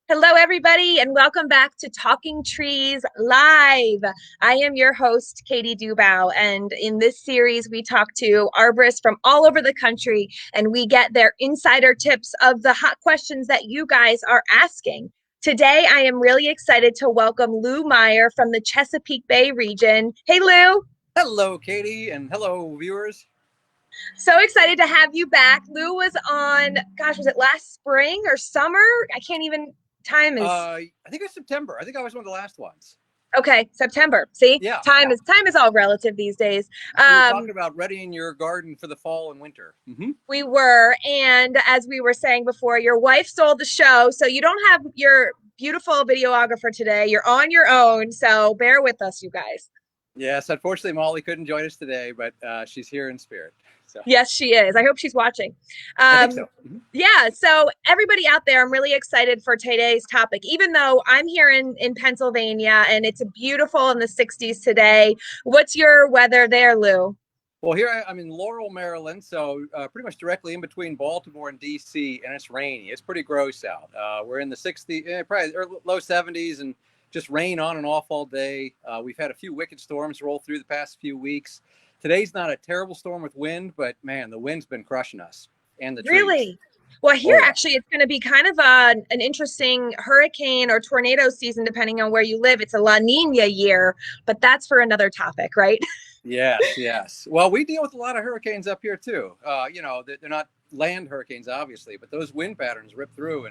Hello, everybody, and welcome back to Talking Trees Live. I am your host, Katie Dubow, and in this series, we talk to arborists from all over the country, and we get their insider tips of the hot questions that you guys are asking. Today, I am really excited to welcome Lou Meyer from the Chesapeake Bay region. Hey, Lou. Hello, Katie, and hello, viewers. So excited to have you back. Lou was on, gosh, was it last spring or summer? I can't even, time is I think it's September. I think I was one of the last ones. Okay, September. See, Yeah, time is all relative these days. we were talking about readying your garden for the fall and winter. We were, and as we were saying before, your wife stole the show, so you don't have your beautiful videographer today. You're on your own, so bear with us, you guys. Yes, unfortunately, Molly couldn't join us today, but she's here in spirit. So Yes, she is. I hope she's watching. I think so. Yeah, so everybody out there, I'm really excited for today's topic. Even though I'm here in Pennsylvania and it's beautiful in the 60s today, what's your weather there, Lou? Well, I'm in Laurel, Maryland, so pretty much directly in between Baltimore and D.C., and it's rainy. It's pretty gross out. We're in the 60s, probably low 70s, and just rain on and off all day. We've had a few wicked storms roll through the past few weeks. Today's not a terrible storm with wind, but man, the wind's been crushing us and the trees. Really? Well, Oh, here yeah. actually, it's going to be kind of an interesting hurricane or tornado season, depending on where you live. It's a La Nina year, but that's for another topic, right? Yes, yes. Well, we deal with a lot of hurricanes up here too. They're not land hurricanes, obviously, but those wind patterns rip through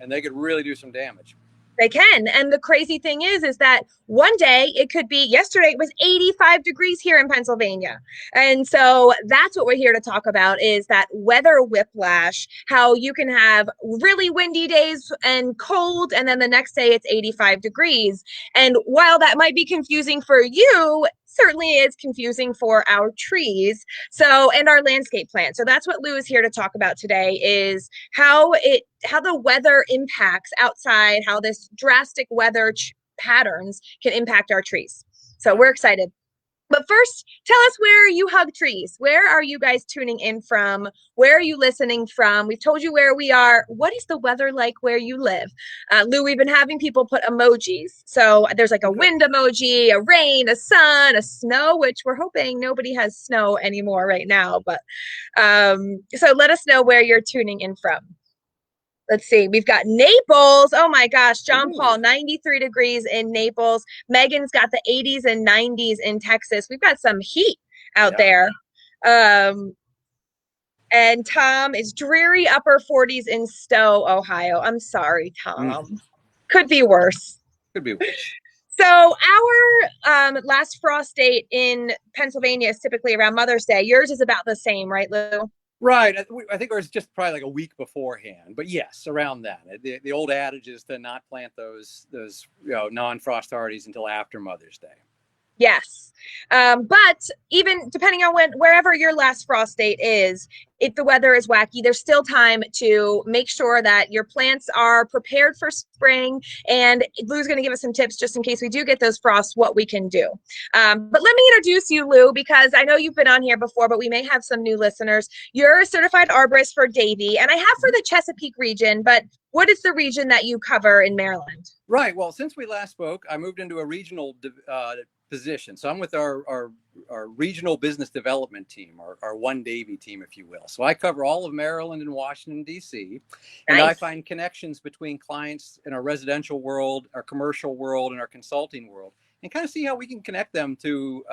and they could really do some damage. They can. And the crazy thing is that one day it could be, yesterday it was 85 degrees here in Pennsylvania. And so that's what we're here to talk about is that weather whiplash, how you can have really windy days and cold, and then the next day it's 85 degrees. And while that might be confusing for you, certainly is confusing for our trees. So, and our landscape plants. So that's what Lou is here to talk about today is how the weather impacts outside, how this drastic weather patterns can impact our trees. So we're excited. But first, tell us where you hug trees. Where are you guys tuning in from? Where are you listening from? We've told you where we are. What is the weather like where you live? Lou, we've been having people put emojis. So there's like a wind emoji, a rain, a sun, a snow, which we're hoping nobody has snow anymore right now. But so let us know where you're tuning in from. Let's see. We've got Naples. Oh my gosh. John Ooh. Paul, 93 degrees in Naples. Megan's got the 80s and 90s in Texas. We've got some heat out Yeah. there. And Tom is dreary upper 40s in Stowe, Ohio. I'm sorry, Tom. Could be worse. Could be worse. So our last frost date in Pennsylvania is typically around Mother's Day. Yours is about the same, right, Lou? Right. I think it was just probably like a week beforehand, but yes, around that. The old adage is to not plant those non-frost hardies until after Mother's Day. Yes. But even depending on wherever your last frost date is, if the weather is wacky, there's still time to make sure that your plants are prepared for spring. And Lou's going to give us some tips just in case we do get those frosts, what we can do. But let me introduce you, Lou, because I know you've been on here before, but we may have some new listeners. You're a certified arborist for Davey, and I have for the Chesapeake region, but what is the region that you cover in Maryland? Right. Well, since we last spoke, I moved into a regional position. So I'm with our regional business development team, our One Davey team, if you will. So I cover all of Maryland and Washington, D.C. And Nice. I find connections between clients in our residential world, our commercial world, and our consulting world, and kind of see how we can connect them to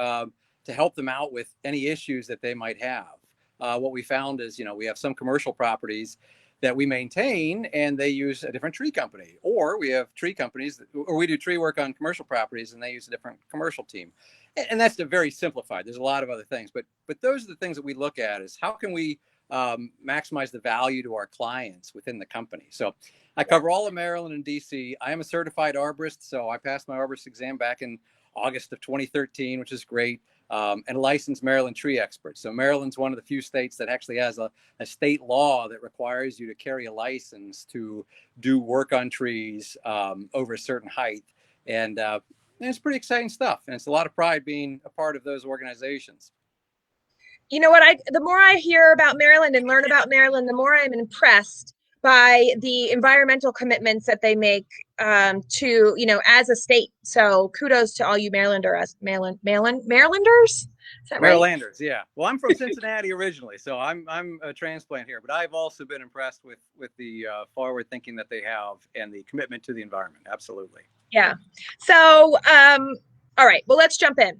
help them out with any issues that they might have. What we found is, we have some commercial properties that we maintain and they use a different tree company, or we have tree companies or we do tree work on commercial properties and they use a different commercial team. And that's very simplified. There's a lot of other things, but those are the things that we look at is how can we maximize the value to our clients within the company. So I cover all of Maryland and DC. I am a certified arborist. So I passed my arborist exam back in August of 2013, which is great. And a licensed Maryland tree expert. So Maryland's one of the few states that actually has a state law that requires you to carry a license to do work on trees over a certain height. And it's pretty exciting stuff. And it's a lot of pride being a part of those organizations. You know what? The more I hear about Maryland and learn about Maryland, the more I'm impressed by the environmental commitments that they make to, as a state. So kudos to all you Marylanders. Is that right? Marylanders, yeah. Well, I'm from Cincinnati originally, so I'm a transplant here, but I've also been impressed with the forward thinking that they have and the commitment to the environment. Absolutely. Yeah. So, all right. Well, let's jump in.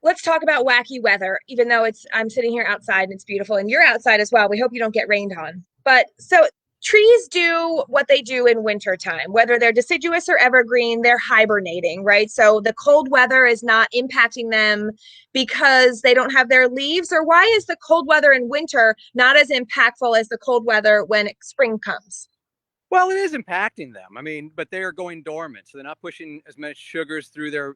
Let's talk about wacky weather, even though I'm sitting here outside and it's beautiful and you're outside as well. We hope you don't get rained on. But so trees do what they do in wintertime, whether they're deciduous or evergreen, they're hibernating, right? So the cold weather is not impacting them because they don't have their leaves. Or why is the cold weather in winter not as impactful as the cold weather when spring comes? Well, it is impacting them. I mean, but they are going dormant, so they're not pushing as much sugars through their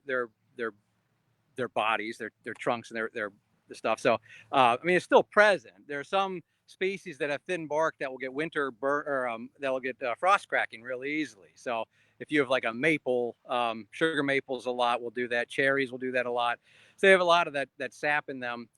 bodies, their trunks, and their the stuff. So, I mean, it's still present. There are some species that have thin bark that will get winter burn or that will get frost cracking really easily. So, if you have like a maple, sugar maples a lot will do that. Cherries will do that a lot. So they have a lot of that sap in them.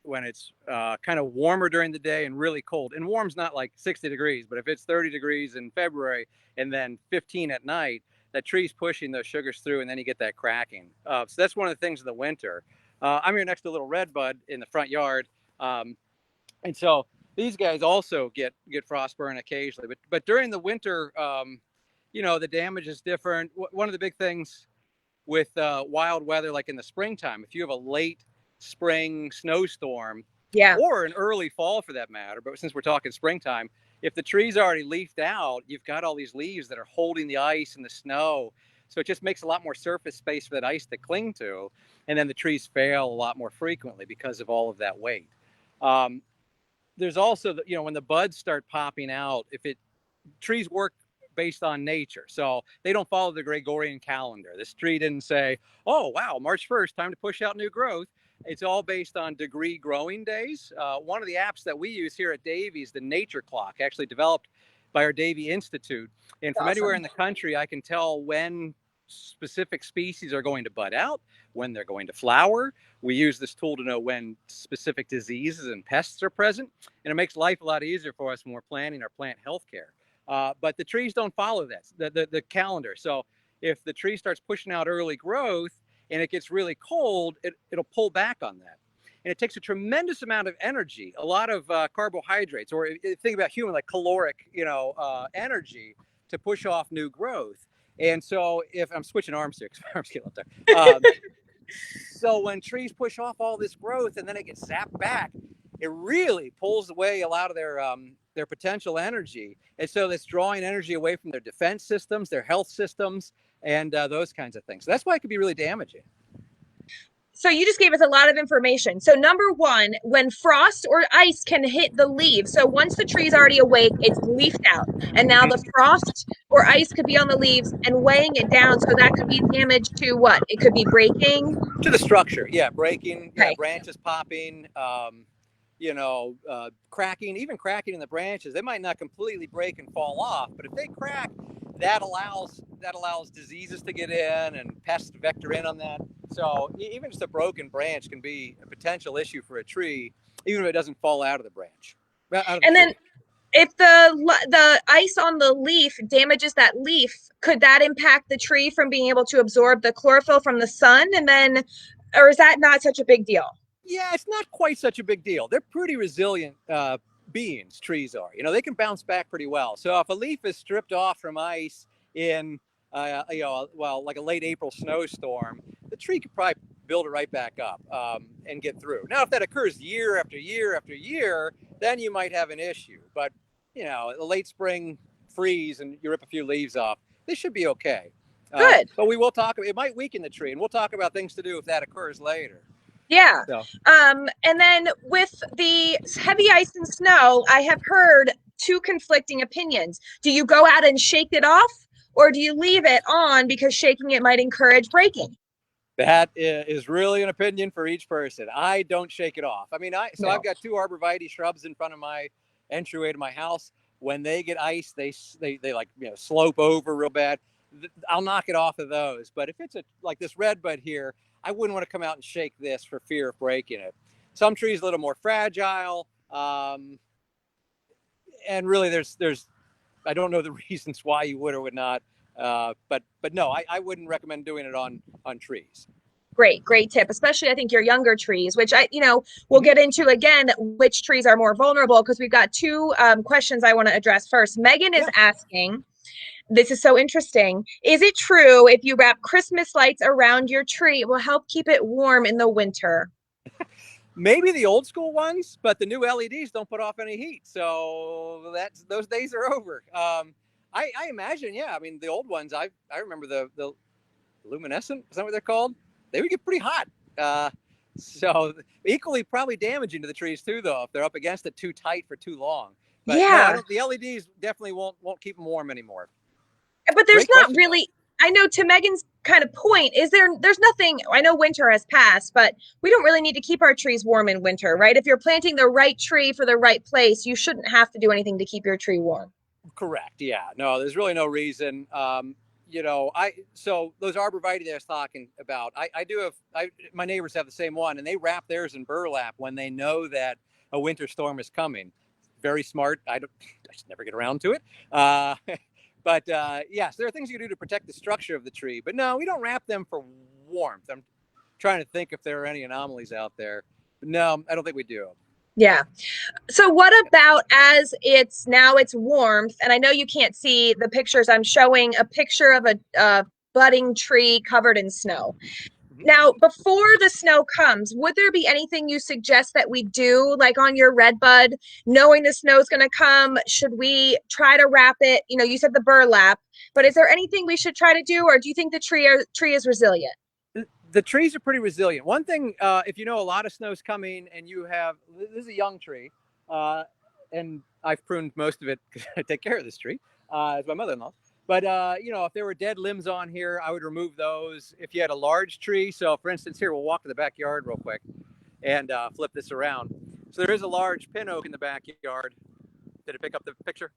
When it's kind of warmer during the day and really cold. And warm's not like 60 degrees, but if it's 30 degrees in February and then 15 at night, that tree's pushing those sugars through, and then you get that cracking. So that's one of the things in the winter. I'm here next to a little redbud in the front yard, and so these guys also get frostburn occasionally. But during the winter, the damage is different. One of the big things with wild weather, like in the springtime, if you have a late spring snowstorm, Yeah. or an early fall for that matter, but since we're talking springtime, if the tree's already leafed out, you've got all these leaves that are holding the ice and the snow. So it just makes a lot more surface space for that ice to cling to. And then the trees fail a lot more frequently because of all of that weight. There's also, when the buds start popping out, trees work based on nature. So they don't follow the Gregorian calendar. This tree didn't say, oh, wow, March 1st, time to push out new growth. It's all based on degree growing days. One of the apps that we use here at Davey is the Nature Clock, actually developed by our Davey Institute. And from anywhere in the country, I can tell when specific species are going to bud out, when they're going to flower. We use this tool to know when specific diseases and pests are present. And it makes life a lot easier for us when we're planning our plant health care. But the trees don't follow that, the calendar. So if the tree starts pushing out early growth and it gets really cold, it'll pull back on that. And it takes a tremendous amount of energy, a lot of carbohydrates, or think about human, like caloric, energy to push off new growth. And so if I'm switching arms here, because my arms get up there. So when trees push off all this growth and then it gets zapped back, it really pulls away a lot of their potential energy. And so that's drawing energy away from their defense systems, their health systems, and those kinds of things. So that's why it could be really damaging. So you just gave us a lot of information. So number one, when frost or ice can hit the leaves, so once the tree's already awake, it's leafed out. And now the frost or ice could be on the leaves and weighing it down. So that could be damage to what? It could be breaking. To the structure, yeah, breaking, Okay. branches popping, cracking, even cracking in the branches. They might not completely break and fall off, but if they crack, that allows diseases to get in and pests to vector in on that. So even just a broken branch can be a potential issue for a tree, even if it doesn't fall out of the branch. And then if the ice on the leaf damages that leaf, could that impact the tree from being able to absorb the chlorophyll from the sun? And then, or is that not such a big deal? Yeah, it's not quite such a big deal. They're pretty resilient beings, trees are. They can bounce back pretty well. So if a leaf is stripped off from ice in, like a late April snowstorm, the tree could probably build it right back up and get through. Now, if that occurs year after year after year, then you might have an issue. But, a late spring freeze and you rip a few leaves off, they should be okay. Good. But we will talk, it might weaken the tree, and we'll talk about things to do if that occurs later. Yeah. So. And then with the heavy ice and snow, I have heard two conflicting opinions. Do you go out and shake it off, or do you leave it on because shaking it might encourage breaking? That is really an opinion for each person. I don't shake it off. I mean, I've got two arborvitae shrubs in front of my entryway to my house. When they get ice, they like slope over real bad. I'll knock it off of those. But if it's like this redbud here, I wouldn't want to come out and shake this for fear of breaking it. Some trees a little more fragile. and really, there's I don't know the reasons why you would or would not, but no, I wouldn't recommend doing it on trees. Great tip, especially I think your younger trees, which we'll Mhm. get into again, which trees are more vulnerable because we've got two questions I want to address first. Megan is Yeah. asking, this is so interesting. Is it true if you wrap Christmas lights around your tree, it will help keep it warm in the winter? Maybe the old school ones, but the new LEDs don't put off any heat, so those days are over. I imagine, yeah. I mean, the old ones, I remember the luminescent. Is that what they're called? They would get pretty hot. Uh, so equally probably damaging to the trees too, though, if they're up against it too tight for too long. But no, I Yeah, don't. The LEDs definitely won't keep them warm anymore. but there's Great not question, though. really, I know to Megan's kind of point, there's nothing, I know winter has passed, but we don't really need to keep our trees warm in winter, right? If you're planting the right tree for the right place, you shouldn't have to do anything to keep your tree warm. Correct. Yeah. No, there's really no reason. I so those arborvitae I was talking about, I do have my neighbors have the same one, and they wrap theirs in burlap when they know that a winter storm is coming. Very smart. I just never get around to it. Uh, but yes, there are things you can do to protect the structure of the tree. But no, we don't wrap them for warmth. I'm trying to think if there are any anomalies out there. But no, I don't think we do. Yeah. So what about as it's warmth, and I know you can't see the pictures. I'm showing a picture of a budding tree covered in snow. Mhm. Now, before the snow comes, would there be anything you suggest that we do, like on your red bud, knowing the snow's going to come? Should we try to wrap it? You said the burlap, but is there anything we should try to do, or do you think the tree is resilient? The trees are pretty resilient. One thing, if you know a lot of snow's coming and you have, this is a young tree, uh, and I've pruned most of it because I take care of this tree. It's my mother-in-law. But if there were dead limbs on here, I would remove those. If you had a large tree, so for instance, here we'll walk to the backyard real quick and flip this around. So there is a large pin oak in the backyard. Did it pick up the picture?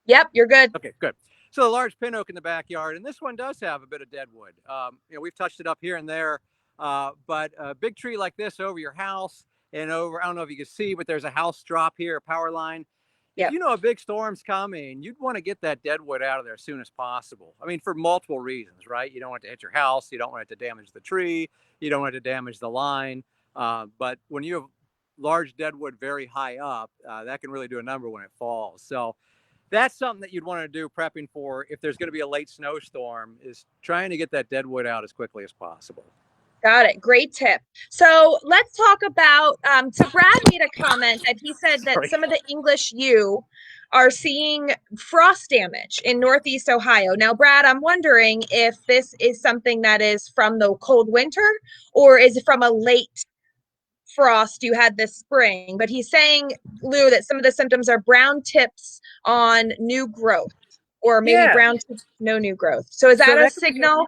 Yep, you're good. Okay, good. So a large pin oak in the backyard, and this one does have a bit of dead wood. We've touched it up here and there, but a big tree like this over your house and over, I don't know if you can see, but there's a house drop here, a power line. If Yep. you know a big storm's coming, you'd want to get that dead wood out of there as soon as possible. I mean, for multiple reasons, right? You don't want it to hit your house. You don't want it to damage the tree. You don't want it to damage the line. But when you have large dead wood very high up, that can really do a number when it falls. So that's something that you'd want to do prepping for if there's going to be a late snowstorm, is trying to get that dead wood out as quickly as possible. Got it. Great tip. So let's talk about. So Brad made a comment that he said that Sorry. some of the English U are seeing frost damage in Northeast Ohio. Now, Brad, I'm wondering if this is something that is from the cold winter or is it from a late frost you had this spring? But he's saying, Lou, that some of the symptoms are brown tips on new growth or maybe Yeah. brown tips, no new growth. So is that So a that could be, signal?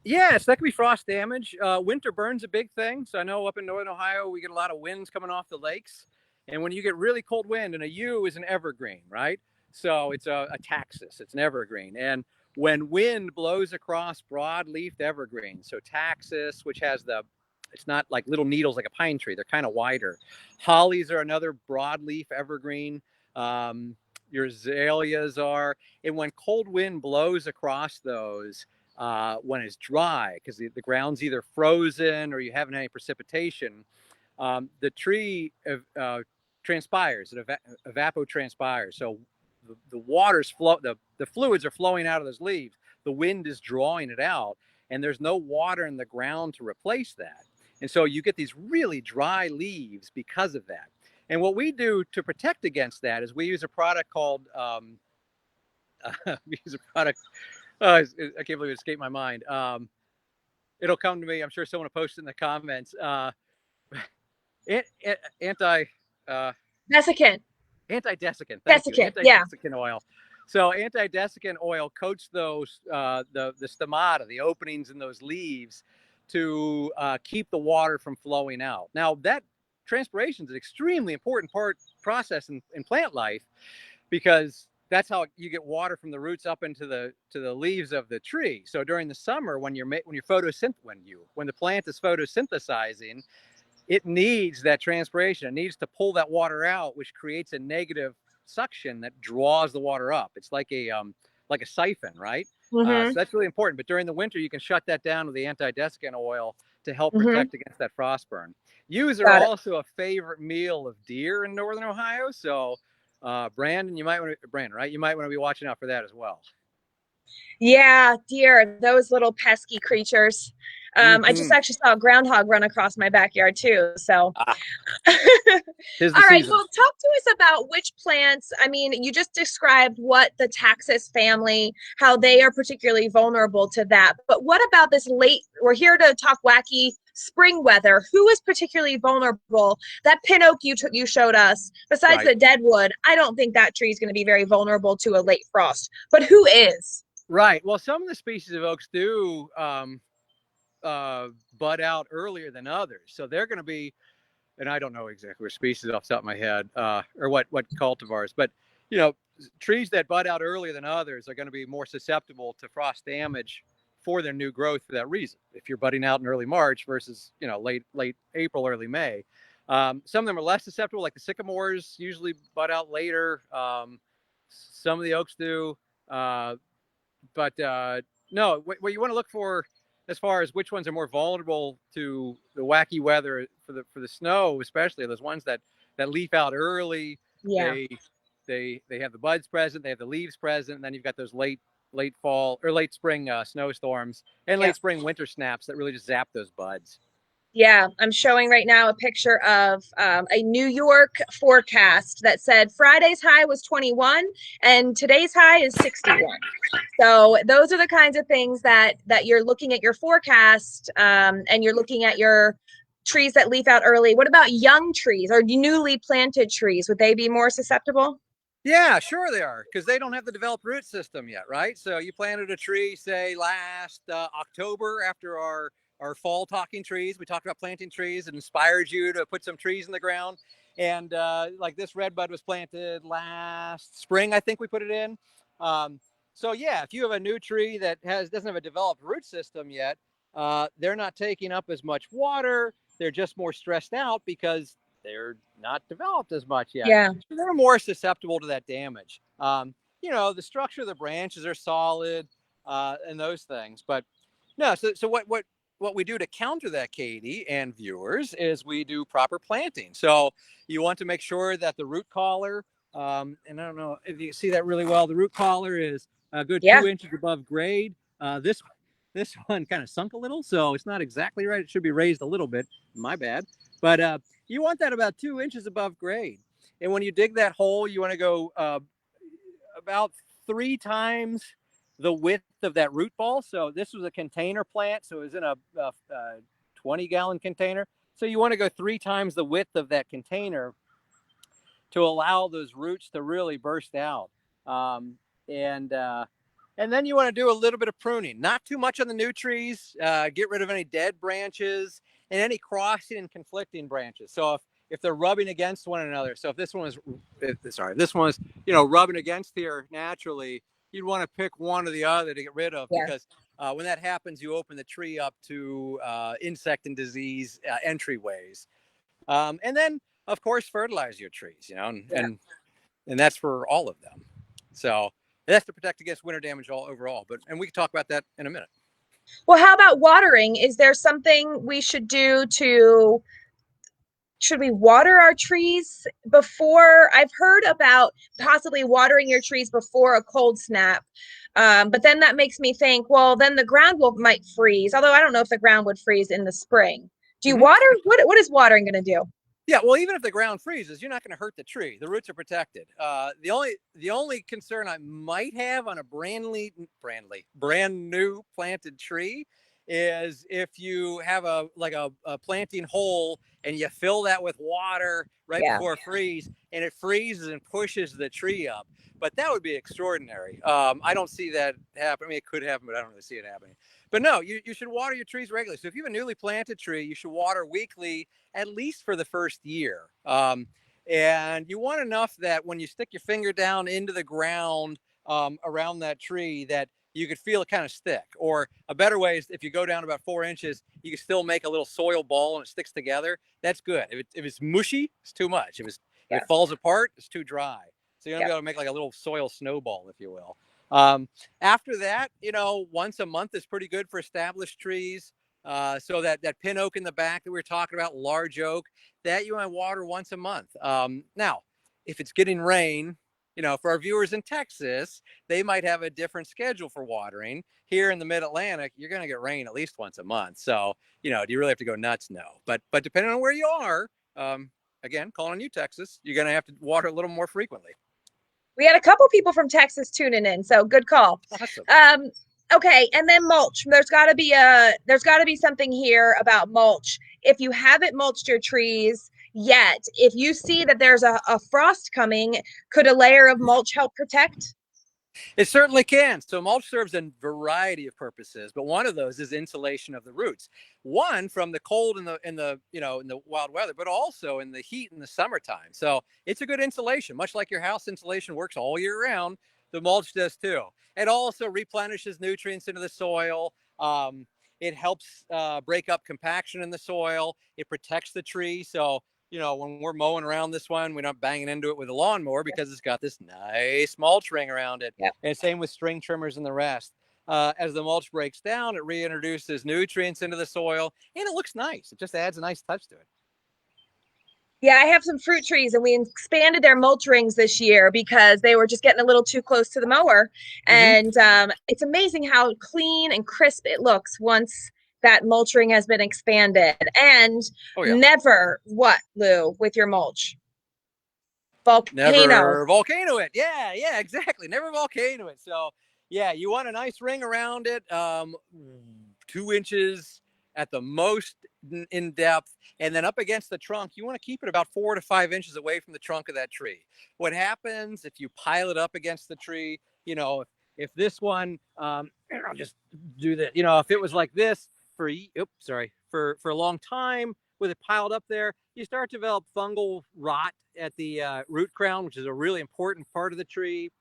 yes, that could be frost damage. Winter burn's a big thing. So I know up in Northern Ohio, we get a lot of winds coming off the lakes. And when you get really cold wind, and a yew is an evergreen, right? So it's a taxus, it's an evergreen. And when wind blows across broad-leafed evergreens, so taxus, which has it's not like little needles like a pine tree, they're kind of wider. Hollies are another broadleaf evergreen. Your azaleas are. And when cold wind blows across those, when it's dry, because the ground's either frozen or you haven't had any precipitation, the tree transpires, it evapotranspires. So the water's the fluids are flowing out of those leaves. The wind is drawing it out, and there's no water in the ground to replace that. And so you get these really dry leaves because of that. And what we do to protect against that is we use a product called we use a product. I can't believe it escaped my mind. It'll come to me. I'm sure someone will post it in the comments. Anti Desiccant. Anti-desiccant. Thank you. Desiccant. Yeah. Anti-desiccant oil. So anti-desiccant oil coats those the stomata, the openings in those leaves, to keep the water from flowing out. Now that transpiration is an extremely important process in plant life, because that's how you get water from the roots up into the leaves of the tree. So during the summer, when the plant is photosynthesizing, it needs that transpiration. It needs to pull that water out, which creates a negative suction that draws the water up. It's like a siphon, right? So Mm-hmm. that's really important. But during the winter, you can shut that down with the anti-desiccant oil to help Mm-hmm. protect against that frost burn. Ewes are Got it. also a favorite meal of deer in northern Ohio. So, Brandon, Brandon, right? You might want to be watching out for that as well. Yeah, deer, those little pesky creatures. I just Mm-hmm. actually saw a groundhog run across my backyard too. So, Ah, all 'tis the right. season. Well, talk to us about which plants. I mean, you just described what the taxus family, how they are particularly vulnerable to that. But what about this late? We're here to talk wacky spring weather. Who is particularly vulnerable? That pin oak you showed us, besides Right. the deadwood, I don't think that tree is going to be very vulnerable to a late frost. But who is? Right. Well, some of the species of oaks do bud out earlier than others. So they're going to be, and I don't know exactly which species off the top of my head, or what cultivars, but you know, trees that bud out earlier than others are going to be more susceptible to frost damage for their new growth for that reason. If you're budding out in early March versus late April, early May, some of them are less susceptible, like the sycamores usually bud out later. Some of the oaks do, but no, what you want to look for as far as which ones are more vulnerable to the wacky weather for the snow, especially those ones that leaf out early. Yeah. They they have the buds present, they have the leaves present, and then you've got those late fall or late spring snowstorms and Yeah. late spring winter snaps that really just zap those buds. Yeah, I'm showing right now a picture of a New York forecast that said Friday's high was 21 and today's high is 61. So those are the kinds of things that you're looking at your forecast, and you're looking at your trees that leaf out early. What about young trees or newly planted trees? Would they be more susceptible? Yeah, sure they are, because they don't have the developed root system yet, right? So you planted a tree, say last October after our fall talking trees. We talked about planting trees. It inspires you to put some trees in the ground, and like this red bud was planted last spring, I think we put it in. Um, so yeah, if you have a new tree that doesn't have a developed root system yet, they're not taking up as much water. They're just more stressed out because they're not developed as much yet. Yeah. They're more susceptible to that damage. The structure of the branches are solid, and those things. But no, so what we do to counter that, Katie and viewers, is we do proper planting. So you want to make sure that the root collar, and I don't know if you see that really well, the root collar is a good Yeah. 2 inches above grade. This one kind of sunk a little, so it's not exactly right. It should be raised a little bit. My bad. But you want that about 2 inches above grade. And when you dig that hole, you want to go about 3 times the width of that root ball. So this was a container plant, so it was in a 20-gallon container. So you want to go 3 times the width of that container to allow those roots to really burst out. And then you want to do a little bit of pruning, not too much on the new trees. Get rid of any dead branches and any crossing and conflicting branches. So if they're rubbing against one another, so if this one was rubbing against here naturally, you'd want to pick one or the other to get rid of, Yeah. because when that happens, you open the tree up to insect and disease entryways. And then, of course, fertilize your trees, Yeah. and that's for all of them. So that's to protect against winter damage overall. And we can talk about that in a minute. Well, how about watering? Is there something we should do to should we water our trees before? I've heard about possibly watering your trees before a cold snap. But then that makes me think, well, then the ground might freeze. Although I don't know if the ground would freeze in the spring. Do you Mm-hmm. water? What is watering going to do? Yeah, well, even if the ground freezes, you're not going to hurt the tree. The roots are protected. The only concern I might have on a brand new planted tree is if you have a planting hole and you fill that with water right Yeah. before freeze, and it freezes and pushes the tree up. But that would be extraordinary. I don't see that happen. I mean, it could happen, but I don't really see it happening. But no, you should water your trees regularly. So if you have a newly planted tree, you should water weekly, at least for the first year. And you want enough that when you stick your finger down into the ground around that tree, that you could feel it kind of stick. Or a better way is if you go down about 4 inches, you can still make a little soil ball and it sticks together. That's good. If it's mushy, it's too much. If Yeah. it falls apart, it's too dry. So you're going to Yep. be able to make like a little soil snowball, if you will. Um, After that, once a month is pretty good for established trees. So that pin oak in the back that we were talking about, large oak, that you want to water once a month. Now, if it's getting rain, for our viewers in Texas, they might have a different schedule for watering. Here in the Mid-Atlantic, you're going to get rain at least once a month. So, do you really have to go nuts? No. But depending on where you are, again, calling on you, Texas, you're going to have to water a little more frequently. We had a couple people from Texas tuning in, so good call. Awesome. Okay, and then mulch. There's got to be something here about mulch. If you haven't mulched your trees yet, if you see that there's a frost coming, could a layer of mulch help protect? It certainly can. So mulch serves a variety of purposes, but one of those is insulation of the roots. One from the cold in the wild weather, but also in the heat in the summertime. So it's a good insulation, much like your house insulation works all year round. The mulch does too. It also replenishes nutrients into the soil. It helps break up compaction in the soil. It protects the tree. So when we're mowing around this one, we're not banging into it with a lawnmower because it's got this nice mulch ring around it. Yep. And same with string trimmers and the rest. As the mulch breaks down, it reintroduces nutrients into the soil and it looks nice. It just adds a nice touch to it. Yeah, I have some fruit trees and we expanded their mulch rings this year because they were just getting a little too close to the mower. Mm-hmm. And it's amazing how clean and crisp it looks once that mulch ring has been expanded. And never what, Lou, with your mulch? Volcano. Never volcano it. Yeah, exactly. Never volcano it. So yeah, you want a nice ring around it, 2 inches at the most in depth, and then up against the trunk, you want to keep it about 4 to 5 inches away from the trunk of that tree. What happens if you pile it up against the tree? If this one, I'll just do that. If it was like this for a long time with it piled up there, you start to develop fungal rot at the root crown, which is a really important part of the tree.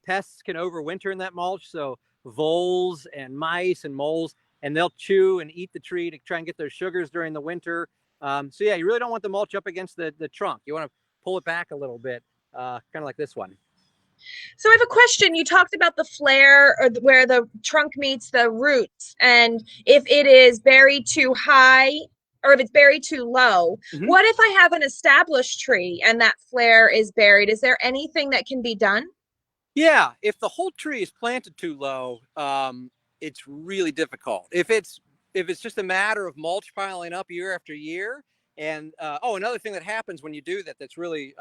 Pests can overwinter in that mulch, so voles and mice and moles, and they'll chew and eat the tree to try and get those sugars during the winter. So yeah, you really don't want the mulch up against the trunk. You want to pull it back a little bit, kind of like this one. So I have a question. You talked about the flare or where the trunk meets the roots, and if it is buried too high or if it's buried too low. Mm-hmm. What if I have an established tree and that flare is buried? Is there anything that can be done? Yeah, if the whole tree is planted too low, it's really difficult. If it's just a matter of mulch piling up year after year, and another thing that happens when you do that that's really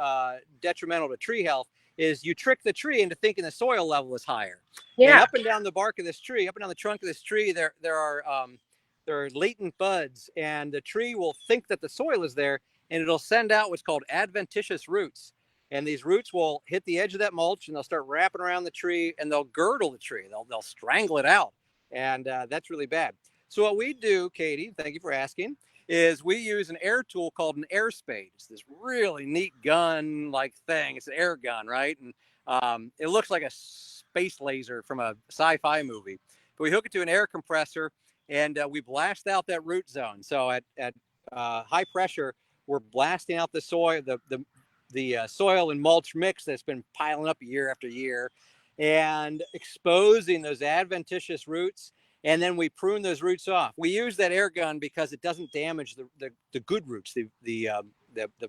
detrimental to tree health is you trick the tree into thinking the soil level is higher. Yeah. And up and down the bark of this tree, up and down the trunk of this tree, there are latent buds, and the tree will think that the soil is there, and it'll send out what's called adventitious roots. And these roots will hit the edge of that mulch, and they'll start wrapping around the tree, and they'll girdle the tree. They'll strangle it out, and that's really bad. So what we do, Katie, thank you for asking, is we use an air tool called an air spade. It's this really neat gun-like thing. It's an air gun, right? And it looks like a space laser from a sci-fi movie. But we hook it to an air compressor, and we blast out that root zone. So at high pressure, we're blasting out the soil, the soil and mulch mix that's been piling up year after year, and exposing those adventitious roots. And then we prune those roots off. We use that air gun because it doesn't damage the good roots, the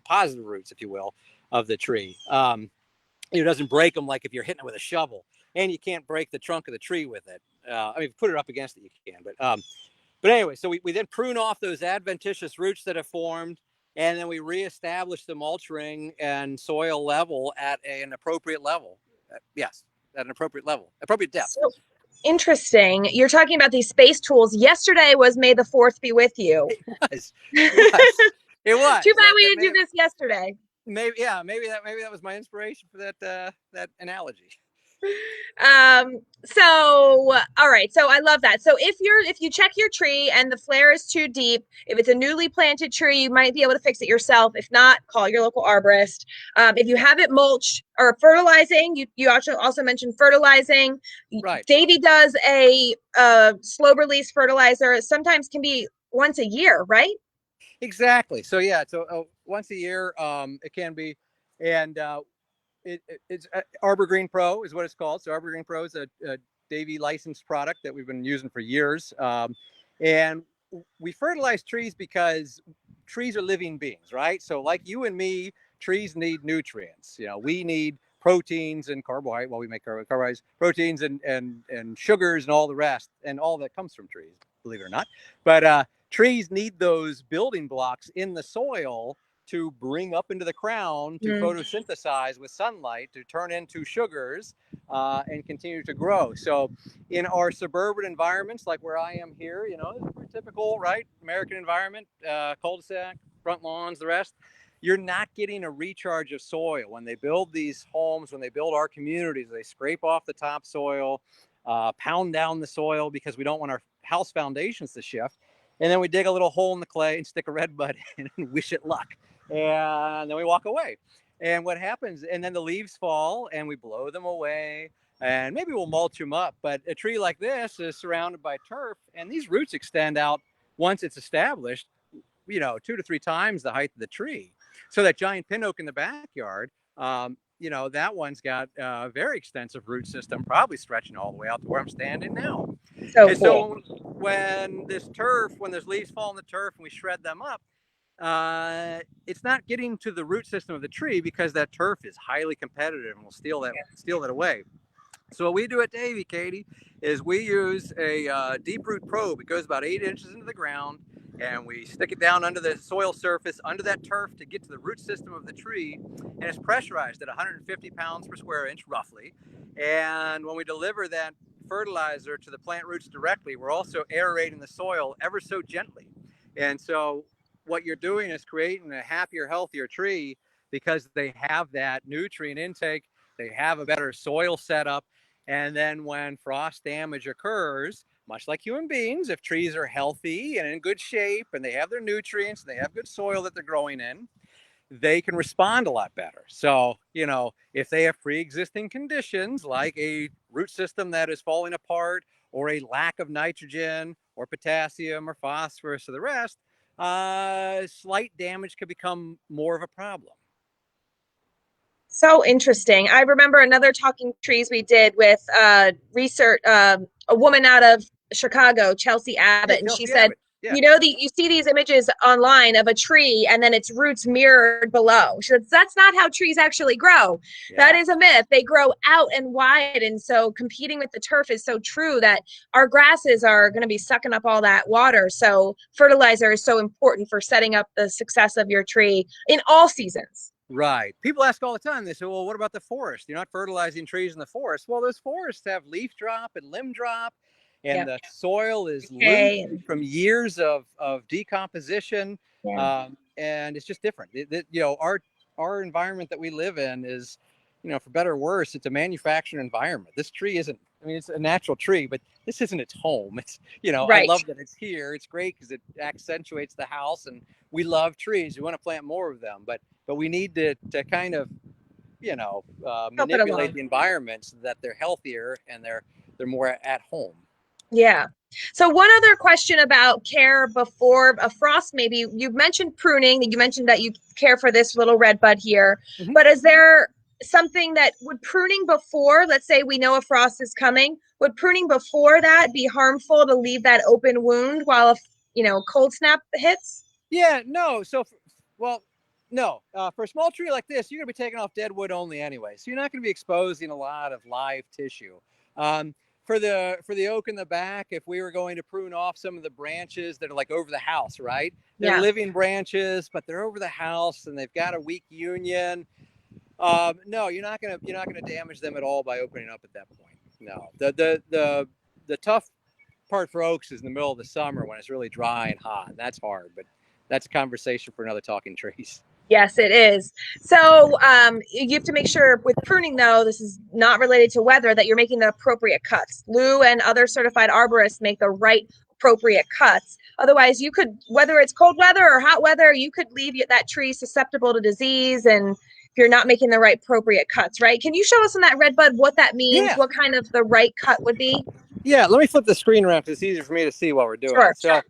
positive roots, if you will, of the tree. It doesn't break them like if you're hitting it with a shovel, and you can't break the trunk of the tree with it. I mean, if you put it up against it, you can. But anyway, so we then prune off those adventitious roots that have formed, and then we reestablish the mulch ring and soil level at an appropriate level. Yes, at an appropriate level, appropriate depth. So interesting. You're talking about these space tools. Yesterday was May the 4th be with you. It was. It was. Too bad we didn't do this yesterday. Maybe that was my inspiration for that analogy. So all right, so I love that. So if you check your tree and the flare is too deep, if it's a newly planted tree, you might be able to fix it yourself. If not, call your local arborist. If you have it mulched or fertilizing, you also mentioned fertilizing. Right. Davey does a slow release fertilizer. Sometimes can be once a year, right? Exactly. So yeah, so once a year, it can be, and it's Arbor Green Pro is what it's called. So Arbor Green Pro is a Davey licensed product that we've been using for years. And we fertilize trees because trees are living beings, right? So like you and me, trees need nutrients. You know, we need proteins and carbohydrates. Well, we make carbohydrates, proteins and sugars and all the rest, and all that comes from trees, believe it or not. But trees need those building blocks in the soil to bring up into the crown to photosynthesize with sunlight to turn into sugars and continue to grow. So in our suburban environments, like where I am here, you know, it's pretty typical, right? American environment, cul-de-sac, front lawns, the rest. You're not getting a recharge of soil. When they build these homes, when they build our communities, they scrape off the topsoil, pound down the soil because we don't want our house foundations to shift. And then we dig a little hole in the clay and stick a red bud in and wish it luck. And then we walk away. And what happens, and then the leaves fall and we blow them away and maybe we'll mulch them up. But a tree like this is surrounded by turf and these roots extend out once it's established, you know, 2 to 3 times the height of the tree. So that giant pin oak in the backyard, you know, that one's got a very extensive root system, probably stretching all the way out to where I'm standing now. So cool. So when there's leaves fall in the turf and we shred them up, it's not getting to the root system of the tree because that turf is highly competitive and will steal that away. So what we do at Davey, Katie, is we use a deep root probe. It goes about 8 inches into the ground, and we stick it down under the soil surface, under that turf to get to the root system of the tree, and it's pressurized at 150 pounds per square inch, roughly. And when we deliver that fertilizer to the plant roots directly, we're also aerating the soil ever so gently. And so what you're doing is creating a happier, healthier tree because they have that nutrient intake, they have a better soil setup, and then when frost damage occurs, much like human beings, if trees are healthy and in good shape and they have their nutrients, and they have good soil that they're growing in, they can respond a lot better. So, you know, if they have pre-existing conditions like a root system that is falling apart or a lack of nitrogen or potassium or phosphorus or the rest, slight damage could become more of a problem. So interesting. I remember another talking trees we did with research, a woman out of Chicago, Chelsea Abbott, and she said, Yeah. you know, you see these images online of a tree and then its roots mirrored below. She said, that's not how trees actually grow. Yeah. That is a myth. They grow out and wide. And so competing with the turf is so true that our grasses are going to be sucking up all that water. So fertilizer is so important for setting up the success of your tree in all seasons. Right. People ask all the time, they say, well, what about the forest? You're not fertilizing trees in the forest. Well, those forests have leaf drop and limb drop, and the soil is loose from years of decomposition. And it's just different. You know, our environment that we live in is, you know, for better or worse, it's a manufactured environment. This tree isn't, I mean, it's a natural tree, but this isn't its home. It's, you know, I love that it's here. It's great because it accentuates the house, and we love trees. We want to plant more of them, but we need to kind of, you know, manipulate the environment so that they're healthier and they're more at home. Yeah. So one other question about care before a frost, maybe you mentioned pruning, you mentioned that you care for this little red bud here, but is there something that would pruning before, let's say we know a frost is coming, would pruning before that be harmful to leave that open wound while, you know, cold snap hits? Yeah, no. So, no, for a small tree like this, you're going to be taking off dead wood only anyway. So you're not going to be exposing a lot of live tissue. For the oak in the back, if we were going to prune off some of the branches that are like over the house, right? They're living branches, but they're over the house and they've got a weak union. No, you're not gonna damage them at all by opening up at that point. No, the tough part for oaks is in the middle of the summer when it's really dry and hot. And that's hard, but that's a conversation for another Talking Trees. Yes, it is. So you have to make sure with pruning, though, this is not related to weather, that you're making the appropriate cuts. Lou and other certified arborists make the right appropriate cuts. Otherwise, you could, whether it's cold weather or hot weather, you could leave that tree susceptible to disease and if you're not making the right appropriate cuts, right? Can you show us on that red bud what that means? Yeah. What kind of the right cut would be? Yeah, let me flip the screen around because it's easier for me to see what we're doing. Sure.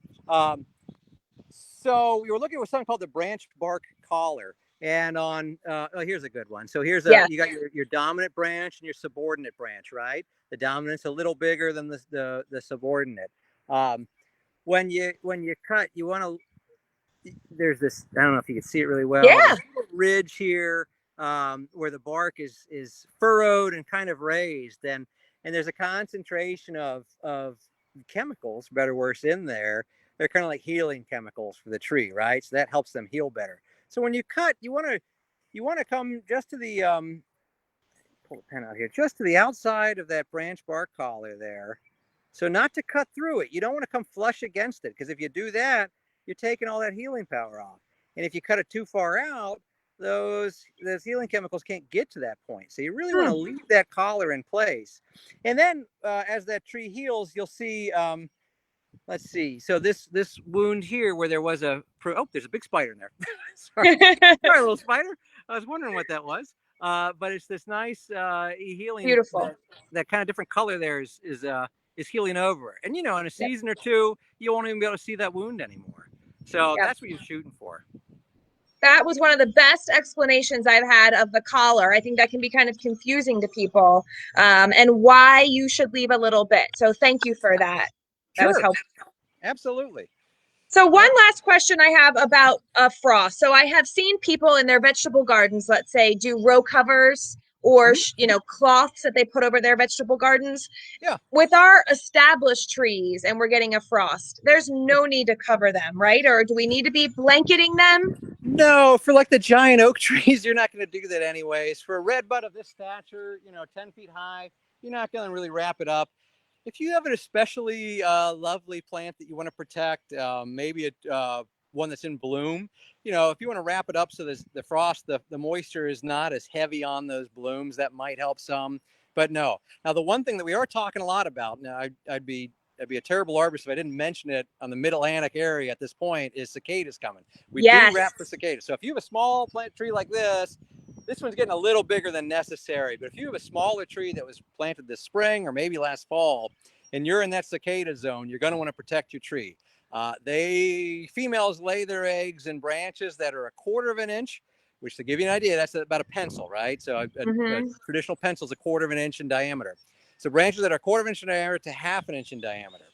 So we were looking at something called the branch bark collar. And on, oh, here's a good one. So here's Yeah. you got your dominant branch and your subordinate branch, right? The dominant's a little bigger than the subordinate. Um, when you cut, you want to, there's this, I don't know if you can see it really well. Yeah. There's a little ridge here where the bark is furrowed and kind of raised. And there's a concentration of chemicals, better or worse, in there. They're kind of like healing chemicals for the tree, right? So that helps them heal better. So when you cut, you want to come just to the pull the pen out here, just to the outside of that branch bark collar there. So not to cut through it. You don't want to come flush against it, because if you do that, you're taking all that healing power off. And if you cut it too far out, those healing chemicals can't get to that point. So you really want to leave that collar in place. And then as that tree heals, you'll see, let's see. So this wound here where there was oh, there's a big spider in there. Sorry, little spider. I was wondering what that was. But it's this nice healing. Beautiful. That kind of different color there is healing over. And in a season or two, you won't even be able to see that wound anymore. So that's what you're shooting for. That was one of the best explanations I've had of the collar. I think that can be kind of confusing to people, and why you should leave a little bit. So thank you for that. That was helpful. Absolutely. So one last question I have about frost. So I have seen people in their vegetable gardens, let's say, do row covers or cloths that they put over their vegetable gardens. Yeah. With our established trees and we're getting a frost, there's no need to cover them, right? Or do we need to be blanketing them? No, for like the giant oak trees, you're not going to do that anyways. For a red bud of this stature, 10 feet high, you're not going to really wrap it up. If you have an especially lovely plant that you want to protect, maybe one that's in bloom, if you want to wrap it up so the frost, the moisture is not as heavy on those blooms, that might help some. But no. Now, the one thing that we are talking a lot about, now I'd be a terrible arborist if I didn't mention it, on the Mid-Atlantic area at this point, is cicadas coming. We do wrap for cicadas. So if you have a small plant tree like this one's getting a little bigger than necessary. But if you have a smaller tree that was planted this spring or maybe last fall, and you're in that cicada zone, you're going to want to protect your tree. Females lay their eggs in branches that are 1/4 of an inch, which, to give you an idea, that's about a pencil, right? So a traditional pencil is 1/4 of an inch in diameter. So branches that are 1/4 of an inch in diameter to 1/2 an inch in diameter.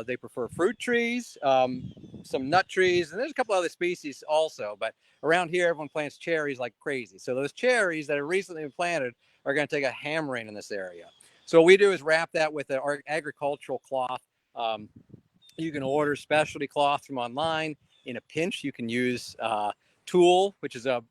They prefer fruit trees, some nut trees, and there's a couple other species also. But around here, everyone plants cherries like crazy. So those cherries that are recently been planted are going to take a hammering in this area. So what we do is wrap that with an agricultural cloth. You can order specialty cloth from online. In a pinch, you can use tulle, which is a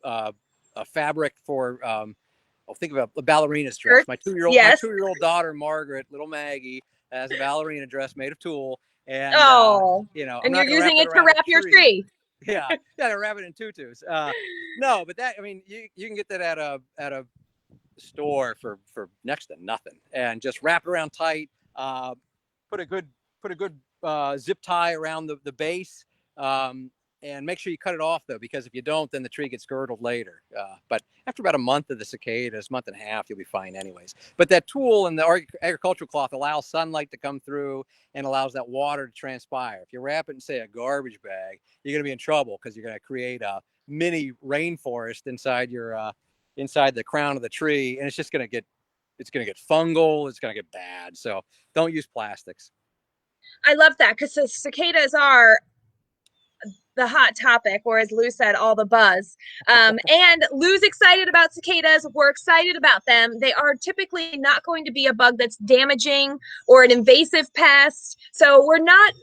fabric for, I'll think of a ballerina's dress. My two-year-old daughter, Margaret, little Maggie, has a ballerina dress made of tulle. And, and you're using it to wrap your tree. Yeah, to wrap it in tutus. No, but that, I mean, you can get that at a store for next to nothing, and just wrap it around tight. Put a good zip tie around the base, and make sure you cut it off, though, because if you don't, then the tree gets girdled later. But after about a month of the cicadas, month and a half, you'll be fine anyways. But that tulle and the agricultural cloth allows sunlight to come through and allows that water to transpire. If you wrap it in, say, a garbage bag, you're going to be in trouble, because you're going to create a mini rainforest inside the crown of the tree, and it's just going to get fungal. It's going to get bad. So don't use plastics. I love that, because the cicadas are the hot topic, or as Lou said, all the buzz. And Lou's excited about cicadas. We're excited about them. They are typically not going to be a bug that's damaging or an invasive pest. So we're not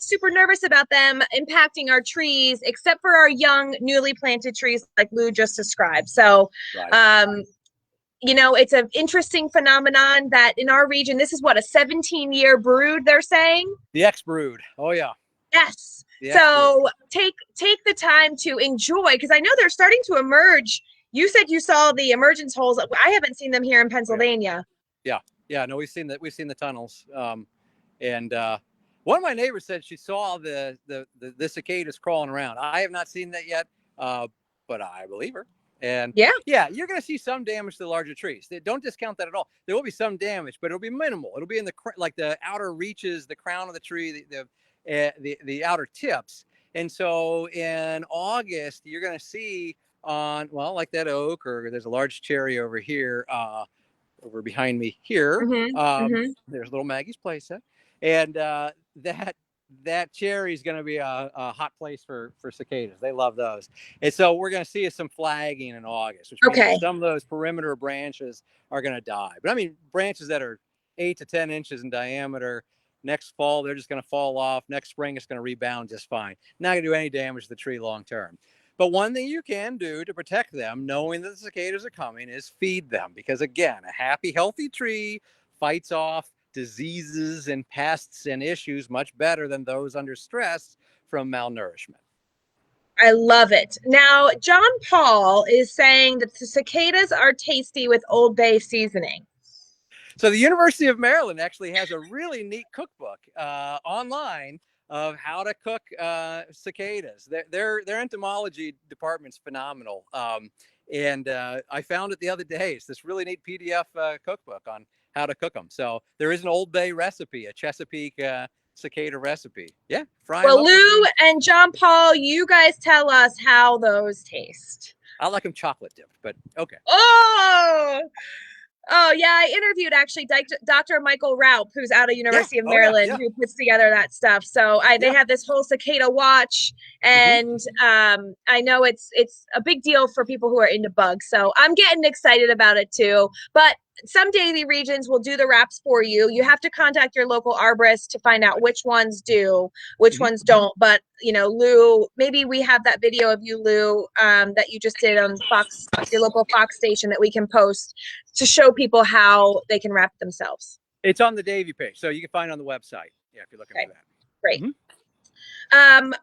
super nervous about them impacting our trees, except for our young, newly planted trees like Lou just described. So it's an interesting phenomenon that in our region, this is what, a 17-year brood, they're saying? The X brood. Oh, yeah. Yes. So take the time to enjoy, because I know they're starting to emerge. You said you saw the emergence holes. I haven't seen them here in Pennsylvania. Yeah. No, we've seen that. We've seen the tunnels. And one of my neighbors said she saw the cicadas crawling around. I have not seen that yet, but I believe her. And you're going to see some damage to the larger trees. Don't discount that at all. There will be some damage, but it'll be minimal. It'll be in the outer reaches, the crown of the tree, the outer tips. And so in August, you're going to see on, well, like that oak, or there's a large cherry over here, over behind me here. There's little Maggie's playset, and that cherry is going to be a hot place for cicadas. They love those, and so we're going to see some flagging in August, which means that some of those perimeter branches are going to die. But I mean, branches that are 8 to 10 inches in diameter. Next fall, they're just going to fall off. Next spring, it's going to rebound just fine. Not going to do any damage to the tree long term. But one thing you can do to protect them, knowing that the cicadas are coming, is feed them. Because again, a happy, healthy tree fights off diseases and pests and issues much better than those under stress from malnourishment. I love it. Now, John Paul is saying that the cicadas are tasty with Old Bay seasoning. So the University of Maryland actually has a really neat cookbook online of how to cook cicadas. Their entomology department's phenomenal. And I found it the other day. It's this really neat PDF cookbook on how to cook them. So there is an Old Bay recipe, a Chesapeake cicada recipe. Yeah. Well, Lou and John Paul, you guys tell us how those taste. I like them chocolate dipped, but okay. Oh, yeah, I interviewed actually Dr. Michael Raup, who's out of University of Maryland, who puts together that stuff. So they have this whole cicada watch, and I know it's a big deal for people who are into bugs. So I'm getting excited about it too. But some Davey regions will do the wraps for you. You have to contact your local arborist to find out which ones do, which ones don't. But, you know, Lou, maybe we have that video of you, Lou, that you just did on Fox, your local Fox station, that we can post to show people how they can wrap themselves. It's on the Davey page, so you can find it on the website. Yeah, if you're looking for that. Great.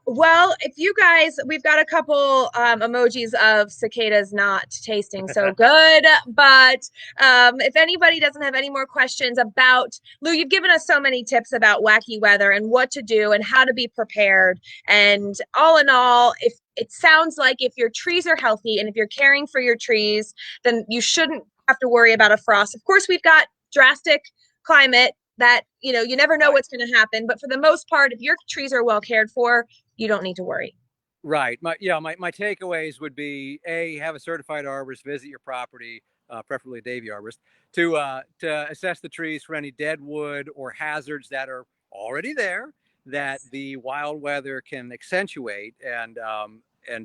Well, if you guys, we've got a couple emojis of cicadas not tasting so good, but if anybody doesn't have any more questions about, Lou, you've given us so many tips about wacky weather and what to do and how to be prepared. And all in all, if it sounds like if your trees are healthy and if you're caring for your trees, then you shouldn't have to worry about a frost. Of course, we've got drastic climate that, you know, you never know what's going to happen. But for the most part, if your trees are well cared for, you don't need to worry. Right. My takeaways would be, A, have a certified arborist visit your property, preferably a Davey arborist, to assess the trees for any dead wood or hazards that are already there that the wild weather can accentuate and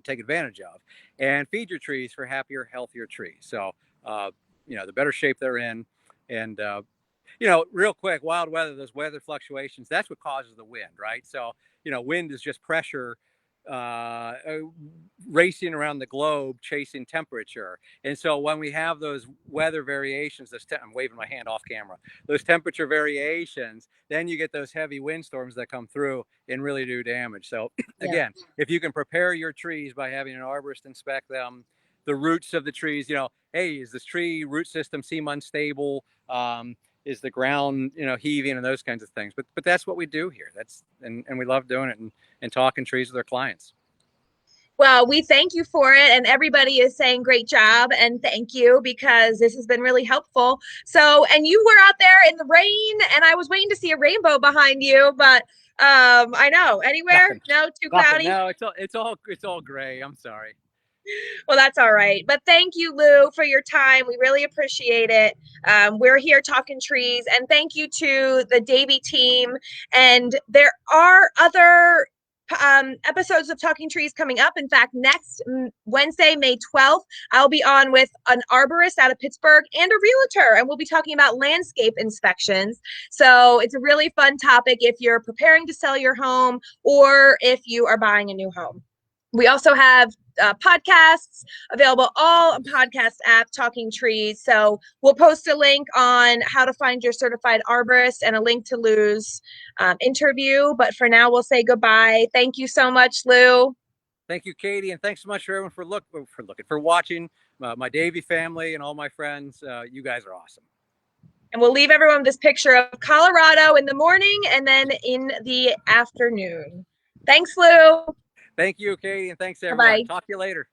take advantage of, and feed your trees for happier, healthier trees. So, you know, the better shape they're in. And, you know, real quick, wild weather, those weather fluctuations, that's what causes the wind, right? So, you know, wind is just pressure racing around the globe, chasing temperature. And so when we have those weather variations, I'm waving my hand off camera, those temperature variations, then you get those heavy windstorms that come through and really do damage. So again, if you can prepare your trees by having an arborist inspect them, the roots of the trees, you know, hey, is this tree root system seem unstable? Is the ground, you know, heaving and those kinds of things. But that's what we do here. And we love doing it and talking trees with our clients. Well, we thank you for it. And everybody is saying great job and thank you, because this has been really helpful. So, and you were out there in the rain and I was waiting to see a rainbow behind you, but I know, anywhere? No, too cloudy? No, it's all gray. I'm sorry. Well, that's all right. But thank you, Lou, for your time. We really appreciate it. We're here talking trees. And thank you to the Davey team. And there are other episodes of Talking Trees coming up. In fact, next Wednesday, May 12th, I'll be on with an arborist out of Pittsburgh and a realtor, and we'll be talking about landscape inspections. So it's a really fun topic if you're preparing to sell your home or if you are buying a new home. We also have podcasts available all on podcast app, Talking Trees. So we'll post a link on how to find your certified arborist and a link to Lou's interview. But for now, we'll say goodbye. Thank you so much, Lou. Thank you, Katie. And thanks so much for everyone for watching, my Davey family and all my friends. You guys are awesome. And we'll leave everyone with this picture of Colorado in the morning and then in the afternoon. Thanks, Lou. Thank you, Katie, and thanks everyone. Bye-bye. Talk to you later.